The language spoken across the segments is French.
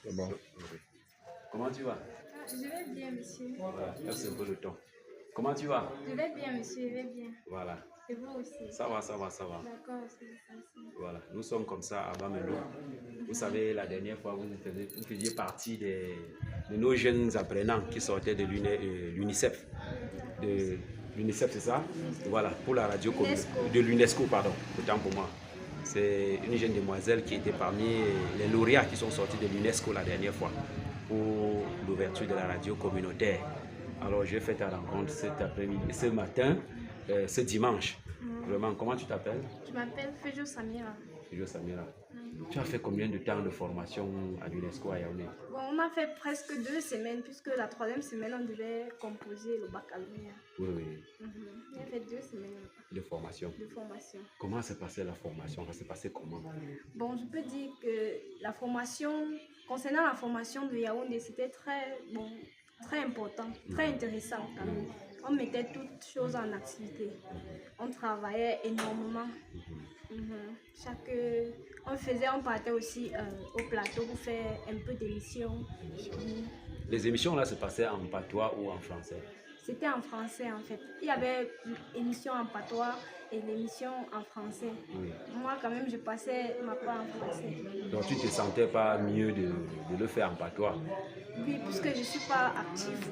C'est bon. Comment tu vas? Je vais bien, monsieur. Voilà, c'est un peu le temps. Comment tu vas? Je vais bien, monsieur, je vais bien. Voilà. Et vous aussi? Ça va, ça va, ça va. D'accord, c'est ça. Voilà, nous sommes comme ça à Bamendo. Vous savez, la dernière fois, vous faisiez partie de nos jeunes apprenants qui sortaient de l'UNICEF. De l'UNICEF, c'est ça? Voilà, pour la radio de l'UNESCO, pardon, autant pour moi. C'est une jeune demoiselle qui était parmi les lauréats qui sont sortis de l'UNESCO la dernière fois pour l'ouverture de la radio communautaire. Alors, j'ai fait ta rencontre cet après-midi, ce matin, ce dimanche. Vraiment, comment tu t'appelles? Je m'appelle Fejo Samira. Fejo Samira. Tu as fait combien de temps de formation à l'UNESCO à Yaoundé? Bon, on a fait presque 2 semaines, puisque la 3e semaine, on devait composer le baccalauréat. Oui, oui. On a fait 2 semaines de formation. Comment s'est passée la formation? Ça s'est passé comment? Bon, je peux dire que la formation, concernant la formation de Yaoundé, c'était très important, très intéressant quand même. On mettait toutes choses en activité. On travaillait énormément. On partait aussi au plateau pour faire un peu d'émissions. Les émissions là se passaient en patois ou en français? C'était en français en fait. Il y avait l'émission en patois et l'émission en français. Oui. Moi quand même je passais ma part en français. Donc tu ne te sentais pas mieux de le faire en patois? Oui, puisque je ne suis pas active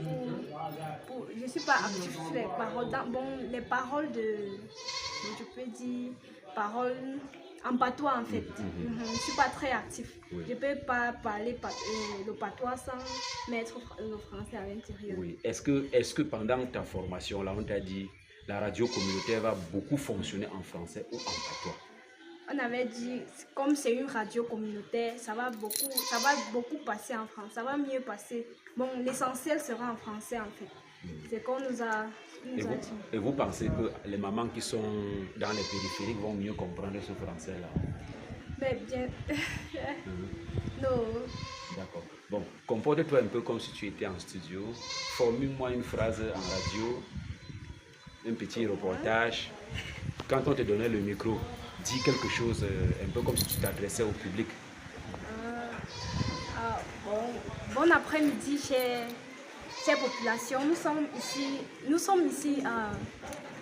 je suis pas active sur les paroles. Les paroles je peux dire, paroles en patois en fait. Je ne suis pas très active. Oui. Je ne peux pas parler le patois sans mettre le français à l'intérieur. Oui. Est-ce que pendant ta formation, là, on t'a dit la radio communautaire va beaucoup fonctionner en français ou en patois? On avait dit, comme c'est une radio communautaire, ça va beaucoup passer en France. Ça va mieux passer. Bon, l'essentiel sera en français en fait. C'est qu'on nous a dit. Et vous pensez que les mamans qui sont dans les périphériques vont mieux comprendre ce français-là? Mais bien. Non. D'accord. Bon, comporte-toi un peu comme si tu étais en studio. Formule-moi une phrase en radio, un petit reportage. Quand on te donnait le micro, dis quelque chose un peu comme si tu t'adressais au public. Bon après-midi, chère population. Nous sommes ici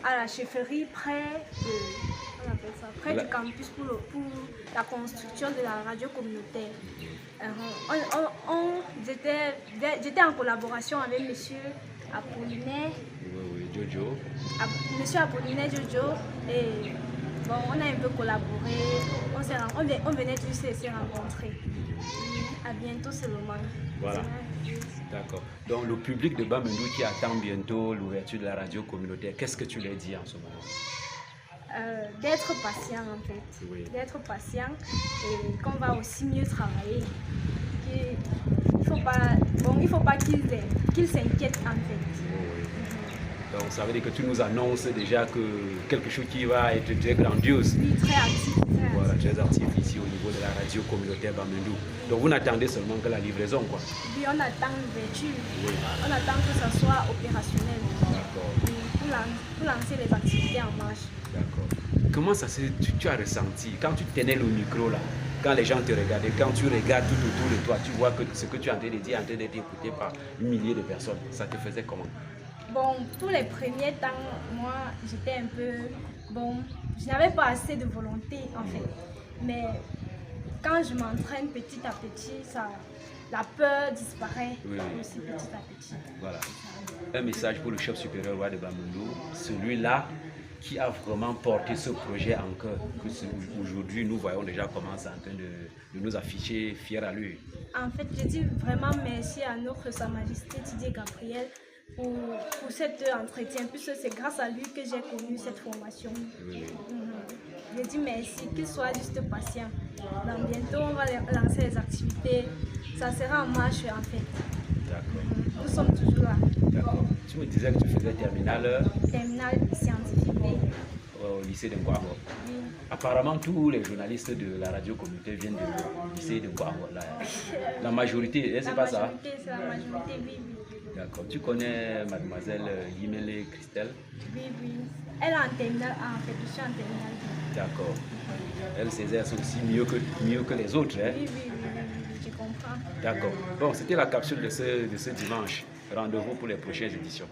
à la chefferie près du campus pour la construction de la radio communautaire. J'étais en collaboration avec monsieur Apollinaire. Oui, Jojo. Monsieur Apollinaire Jojo. Et bon, on a un peu collaboré. On venait tous se rencontrer. À bientôt seulement. Voilà. D'accord. Donc le public de Bamendo qui attend bientôt l'ouverture de la radio communautaire, qu'est-ce que tu leur dis en ce moment? D'être patient en fait. Oui. D'être patient et qu'on va aussi mieux travailler. Il faut pas qu'ils s'inquiètent en fait. Oui. Donc ça veut dire que tu nous annonces déjà que quelque chose qui va être très grandiose. Oui, très actif. Voilà, très actif ici au niveau de la radio communautaire Bamendo. Donc vous n'attendez seulement que la livraison quoi? Oui, on attend l'ouverture. Oui. On attend que ça soit opérationnel. D'accord. Pour lancer les activités en marche. D'accord. Comment ça tu as ressenti quand tu tenais le micro là, quand les gens te regardaient, quand tu regardes tout autour de toi, tu vois que ce que tu es en train de dire est en train d'être écouté par milliers de personnes. Ça te faisait comment? Bon, tous les premiers temps, moi, j'étais un peu... Bon, je n'avais pas assez de volonté, en fait. Mais quand je m'entraîne petit à petit, la peur disparaît aussi petit à petit. Voilà. Un message pour le chef supérieur roi de Bamendo, celui-là qui a vraiment porté ce projet en cœur. Aujourd'hui, nous voyons déjà comment c'est en train de nous afficher fiers à lui. En fait, je dis vraiment merci à notre Sa Majesté Didier Gabriel pour cet entretien, puisque c'est grâce à lui que j'ai connu cette formation. Oui. Je dis merci, qu'il soit juste patient. Donc bientôt, on va lancer les activités. Ça sera en marche en fait. D'accord. Nous sommes toujours là. D'accord. Tu me disais que tu faisais terminale scientifique. Au lycée de Ngouaho. Oui. Apparemment, tous les journalistes de la radio communautaire viennent du lycée de Ngouaho. La majorité, c'est pas ça? C'est la majorité, oui. D'accord. Tu connais mademoiselle Yimele Christelle? Oui. Elle est en terminale A, en fait, je suis en terminale B. D'accord. Elle s'exerce aussi mieux que les autres. Hein? Oui, je comprends. D'accord. Bon, c'était la capsule de ce dimanche. Rendez-vous pour les prochaines éditions.